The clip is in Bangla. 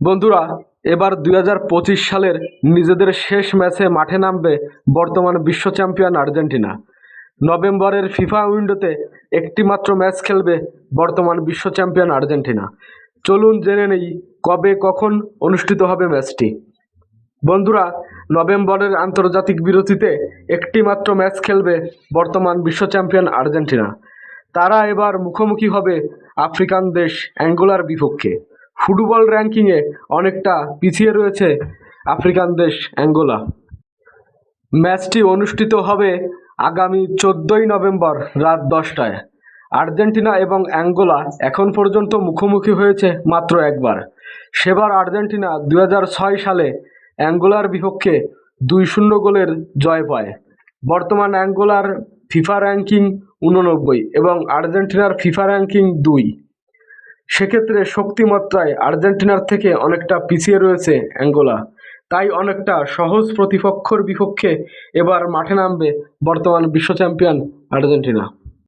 বন্ধুরা, এবার ২০২৫ সালের নিজেদের শেষ ম্যাচে মাঠে নামবে বর্তমান বিশ্ব চ্যাম্পিয়ন আর্জেন্টিনা। নভেম্বরের ফিফা উইন্ডোতে একটি মাত্র ম্যাচ খেলবে বর্তমান বিশ্ব চ্যাম্পিয়ন আর্জেন্টিনা। চলুন জেনে নেই কবে কখন অনুষ্ঠিত হবে ম্যাচটি। বন্ধুরা, নভেম্বরের আন্তর্জাতিক বিরতিতে একটি মাত্র ম্যাচ খেলবে বর্তমান বিশ্ব চ্যাম্পিয়ন আর্জেন্টিনা। তারা এবার মুখোমুখি হবে আফ্রিকান দেশ অ্যাঙ্গোলার বিপক্ষে। ফুটবল র্যাঙ্কিংয়ে অনেকটা পিছিয়ে রয়েছে আফ্রিকান দেশ অ্যাঙ্গোলা। ম্যাচটি অনুষ্ঠিত হবে আগামী ১৪ই নভেম্বর রাত ১০টায়। আর্জেন্টিনা এবং অ্যাঙ্গোলা এখন পর্যন্ত মুখোমুখি হয়েছে মাত্র একবার। সেবার আর্জেন্টিনা ২০০৬ সালে অ্যাঙ্গোলার বিপক্ষে ২-০ গোলের জয় পায়। বর্তমান অ্যাঙ্গোলার ফিফা র্যাঙ্কিং ৮৯ এবং আর্জেন্টিনার ফিফা র্যাঙ্কিং ২। সেক্ষেত্রে শক্তিমাত্রায় আর্জেন্টিনার থেকে অনেকটা পিছিয়ে রয়েছে অ্যাঙ্গোলা। তাই অনেকটা সহজ প্রতিপক্ষর বিপক্ষে এবার মাঠে নামবে বর্তমান বিশ্ব চ্যাম্পিয়ন আর্জেন্টিনা।